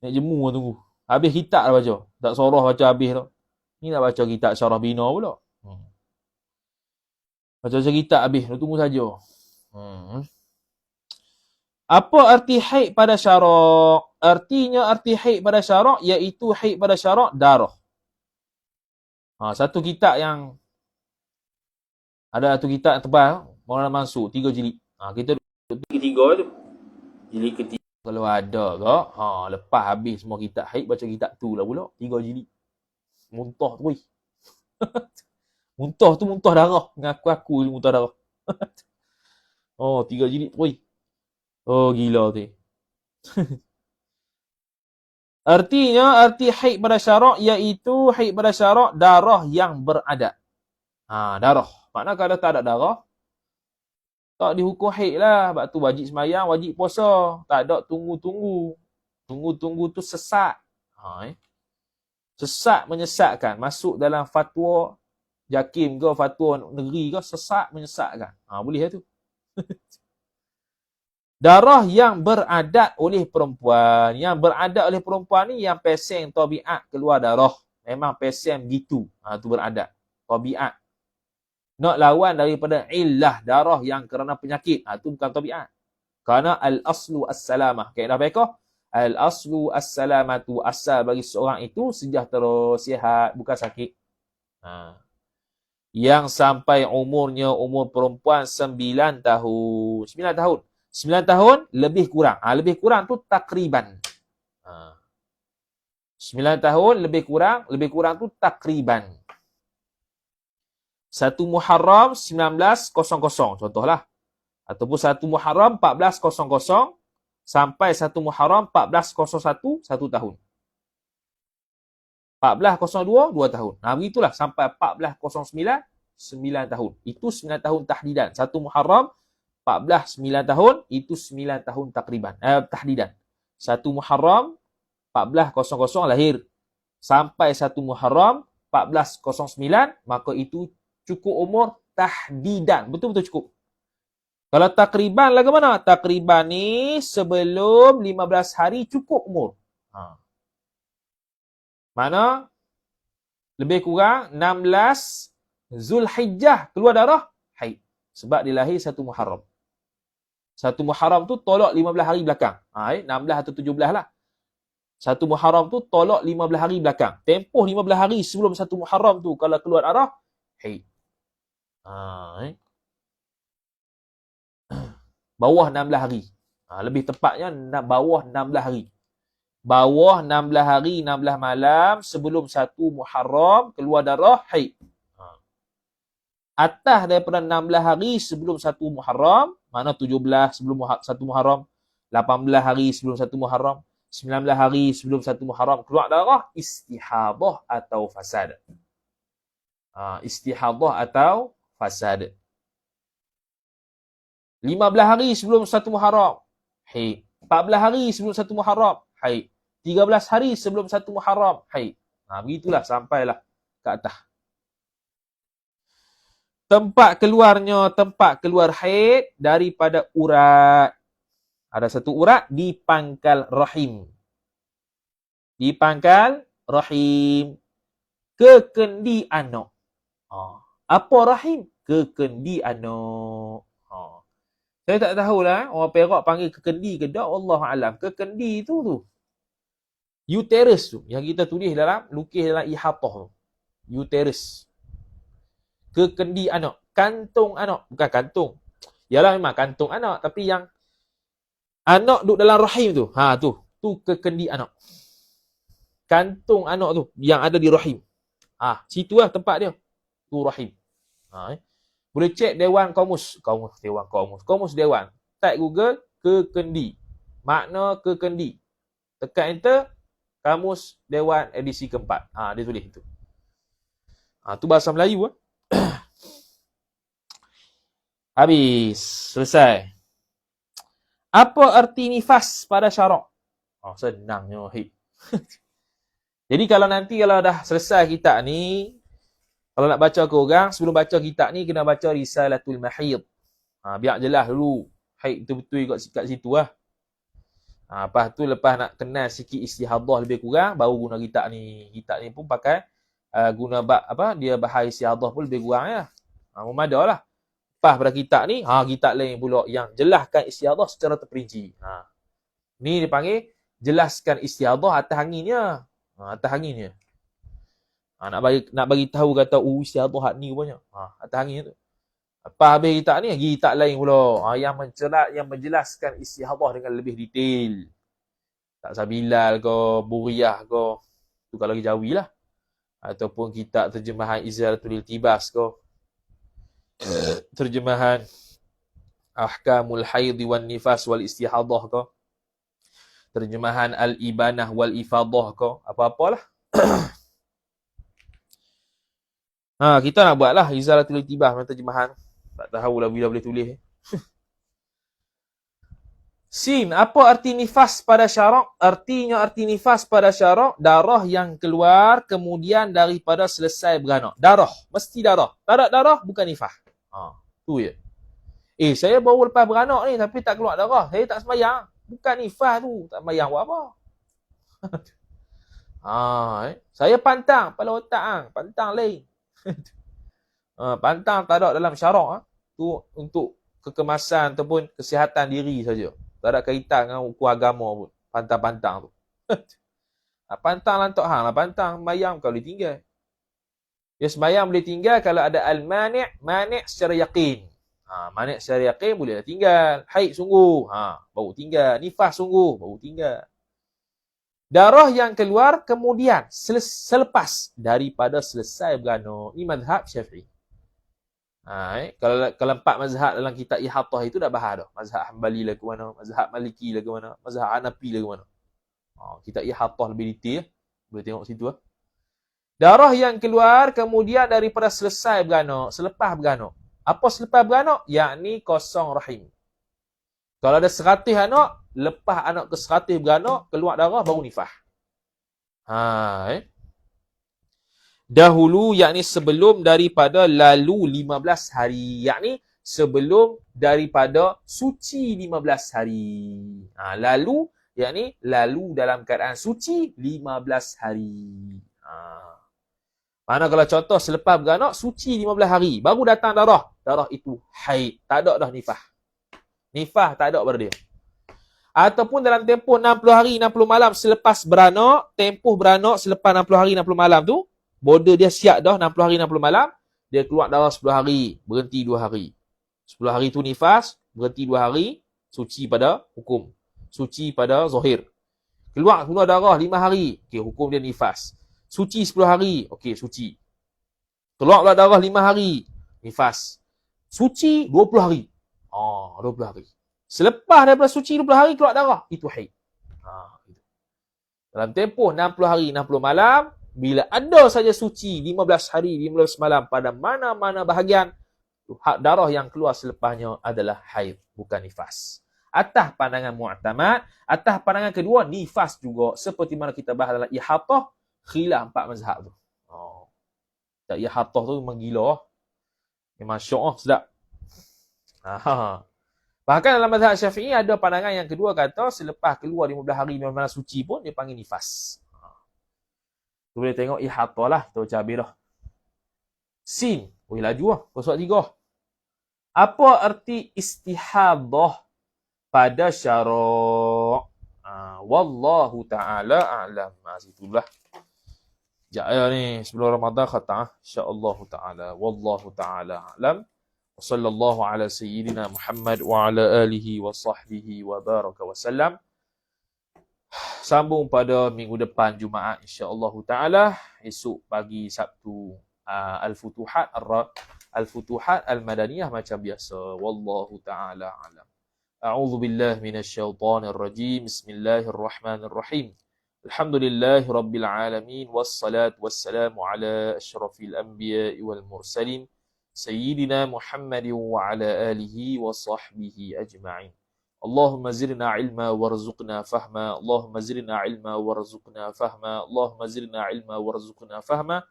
Nak jemu lah tunggu. Habis kitab dah baca. Tak sorah baca habis tu. Ni nak baca kitab Syarah Bina pula. Baca kitab habis. Tunggu saja. Apa arti haid pada syarak? Artinya arti haid pada syarak iaitu haid pada syarak darah. Satu kitab yang ada satu kitab yang tebal. Maulana Mansur. 3 jilid. Kita duduk ketiga tu. Jilid ketiga. Kalau ada ke, lepas habis semua kitab haid, baca kitab tu lah pula. 3 jilid. Muntah tu. Muntah tu muntah darah. Ngaku-aku muntah darah. 3 jilid tu. Gila tu. Artinya, arti haid pada syarak iaitu haid pada syarak darah yang beradat. Darah. Maknanya kalau tak ada darah, tak dihukum haid lah. Sebab tu wajib semayang, wajib puasa. Tak ada tunggu-tunggu. Tunggu-tunggu tu sesat. Sesat menyesatkan. Masuk dalam fatwa JAKIM ke, fatwa negeri ke, sesat menyesatkan. Boleh lah tu. Darah yang beradat oleh perempuan. Yang beradat oleh perempuan ni yang pesen tabiat keluar darah. Memang pesen gitu. Tu beradat. Tabiat. Nak lawan daripada illah darah yang kerana penyakit. Itu bukan tabiat. Kerana al-aslu as-salamah. Kaedah fiqh, al-aslu as-salamatu. Asal bagi seorang itu sejahtera, sihat, bukan sakit. Yang sampai umurnya umur perempuan 9 tahun. 9 tahun. 9 tahun lebih kurang. Lebih kurang tu takriban. 9 tahun lebih kurang tu takriban. 1 Muharram 1900 contohlah. Ataupun 1 Muharram 1400 sampai 1 Muharram 1401, 1 tahun. 1402, 2 tahun. Nah, begitulah sampai 1409, 9 tahun. Itu 9 tahun tahdidan. 1 Muharram 14, 9 tahun, itu 9 tahun takriban. Tahdidan. 1 Muharram 1400 lahir. Sampai 1 Muharram 1409, maka itu cukup umur tahdidan. Betul-betul cukup. Kalau takriban lah ke mana? Takriban ni sebelum 15 hari cukup umur. Mana? Lebih kurang 16 Zulhijjah keluar darah haid. Sebab dia lahir 1 Muharram. 1 Muharram tu tolak 15 hari belakang. 16 atau 17 lah. 1 Muharram tu tolak 15 hari belakang. Tempoh 15 hari sebelum 1 Muharram tu kalau keluar darah haid. Bawah 16 hari. Lebih tepatnya bawah 16 hari. Bawah 16 hari, 16 malam sebelum 1 Muharram keluar darah haid. Atas daripada 16 hari sebelum 1 Muharram, mana 17 sebelum 1 Muharram, 18 hari sebelum 1 Muharram, 19 hari sebelum 1 Muharram keluar darah, istihadah atau fasad. Istihadah atau fasad. 15 hari sebelum 1 Muharram, haid. 14 hari sebelum 1 Muharram, haid. 13 hari sebelum 1 Muharram, haid. Begitulah sampailah ke atas. Tempat keluar haid daripada urat. Ada satu urat di pangkal rahim. Di pangkal rahim. Ke kendi anak. Apa rahim? Ke kendi anak. Saya tak tahulah orang Perak panggil ke kendi ke tak, Allah alam. Ke kendi tu. Uterus tu. Yang kita tulis dalam, lukis dalam ihatah tu. Uterus. Ke kendi anak. Kantung anak. Bukan kantung. Yalah memang kantung anak. Tapi yang anak duduk dalam rahim tu. Tu ke kendi anak. Kantung anak tu. Yang ada di rahim. Situ lah tempat dia. Tu rahim. Boleh cek Dewan Kamus. Kamus Dewan. Type Google, ke kendi. Makna ke kendi. Tekan enter. Kamus Dewan edisi keempat. Dia tulis itu. Tu bahasa Melayu. Habis. Selesai. Apa arti nifas pada syarak? Senangnya. Jadi kalau dah selesai kitab ni, kalau nak baca ke orang, sebelum baca kitab ni, kena baca Risalatul Mahid. Biar jelas dulu. Haid betul-betul kat situ lah. Lepas tu, lepas nak kenal sikit istihadah lebih kurang, baru guna kitab ni. Kitab ni pun pakai guna dia bahas istihadah pun lebih kurang ya. Memadah lah. Lepas pada kitab ni, kitab lain pula yang jelaskan istihadah secara terperinci. Ni dipanggil jelaskan istihadah atas anginnya. Atas anginnya. Nak bagi tahu kata istihadah ni rupanya. Atas angin tu. Lepas habis kitab ni, kitab lain pula. Yang menjelaskan istihadah dengan lebih detail. Tak Sabilal ke, Buriyah ke. Tu kalau lagi Jawi lah. Ataupun kitab terjemahan Izalatul Iltibas ke. Terjemahan Ahkamul Haidhi wan Nifas wal Istihadah ke. Terjemahan Al-Ibanah wal Ifadah ke. Apa-apalah. Kita nak buat lah Izalatul Iltibas terjemahan. Tak tahulah bila boleh tulis. Sin, apa arti nifas pada syarak? Artinya arti nifas pada syarak, darah yang keluar kemudian daripada selesai beranak. Darah, mesti darah. Tak ada darah, bukan nifas. Tu je. Saya baru lepas beranak ni tapi tak keluar darah. Saya tak sembahyang. Bukan nifas tu. Tak sembahyang buat apa? Saya pantang, kepala otak pantang lain. Pantang tak ada dalam syarak. Tu untuk kekemasan ataupun kesihatan diri saja. Tak ada kaitan dengan hukum agama pun. Pantang-pantang tu. Pantang lantak hang lah. Pantang sembahyang kau boleh tinggal. Ya sembahyang boleh tinggal kalau ada al-mani'. Mani' secara yakin. Mani' secara yakin bolehlah tinggal. Haid sungguh. Baru tinggal. Nifas sungguh. Baru tinggal. Darah yang keluar kemudian selepas daripada selesai beranak. Ini mazhab Syafi'i. Kalau 4 mazhab dalam kitab Ihatah itu dah bahas dah. Mazhab Hanbali lah ke mana, mazhab Maliki lah ke mana, mazhab Hanafi lah ke mana. Kitab Ihatah lebih detail. Boleh tengok situ lah. Darah yang keluar kemudian daripada selesai beranak, selepas beranak. Apa selepas beranak? Yakni kosong rahim. Kalau ada 100 anak, lepas anak ke 100 beranak, keluar darah baru nifas. Dahulu yakni sebelum daripada lalu 15 hari, yakni sebelum daripada suci 15 hari. Lalu yakni lalu dalam keadaan suci 15 hari. Mana kalau contoh selepas beranak suci 15 hari, baru datang darah, darah itu haid, tak ada dah nifas. Nifas tak ada pada dia. Ataupun dalam tempoh 60 hari 60 malam selepas beranak, tempoh beranak selepas 60 hari 60 malam tu, border dia siap dah 60 hari 60 malam, dia keluar darah 10 hari, berhenti 2 hari. 10 hari tu nifas, berhenti 2 hari, suci pada hukum. Suci pada zahir. Keluar darah 5 hari, okey, hukum dia nifas. Suci 10 hari, okey, suci. Keluar darah 5 hari, nifas. Suci 20 hari. 20 hari. Selepas daripada suci 20 hari keluar darah, itu haid. Dalam tempoh 60 hari 60 malam, bila ada saja suci 15 hari 15 malam pada mana-mana bahagian, darah yang keluar selepasnya adalah haid, bukan nifas. Atas pandangan mu'tamad, atas pandangan kedua, nifas juga. Seperti mana kita bahas dalam Ihatah, khilaf 4 mazhab tu. Ihatah tu memang gila. Memang syok, sedap. Bahkan dalam mazhab Syafi'i ada pandangan yang kedua kata selepas keluar 15 hari 15 malam suci pun dia panggil nifas. Tu boleh tengok Ihatah lah, kita baca habis dah. Sin, laju lah, soal 3. Apa arti istihadah pada syarak? Wallahu ta'ala a'lam. Situlah. Sekejap ni, sebelum Ramadan khatam. InsyaAllah ta'ala. Wallahu ta'ala a'lam. Wassallallahu ala sayyidina Muhammad wa ala alihi wa sahbihi wa baraka wa sallam. Sambung pada minggu depan Jumaat insya-Allah taala, esok pagi Sabtu Al-Futuhat Al-Madaniyah macam biasa. Wallahu taala alam. A'udzu billahi minasyaitonir rajim. Bismillahirrahmanirrahim. Alhamdulillahi rabbil alamin wassalatu wassalamu ala asyrafil anbiya'i wal mursalin sayyidina Muhammadin wa ala alihi wa sahbihi ajma'in. اللهم زرنا علما وارزقنا فهما اللهم زرنا علما وارزقنا فهما اللهم زرنا علما وارزقنا فهما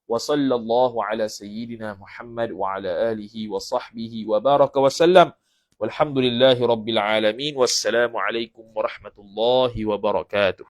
وصلى الله على سيدنا محمد وعلى آله وصحبه وبارك وسلم والحمد لله رب العالمين والسلام عليكم ورحمة الله وبركاته.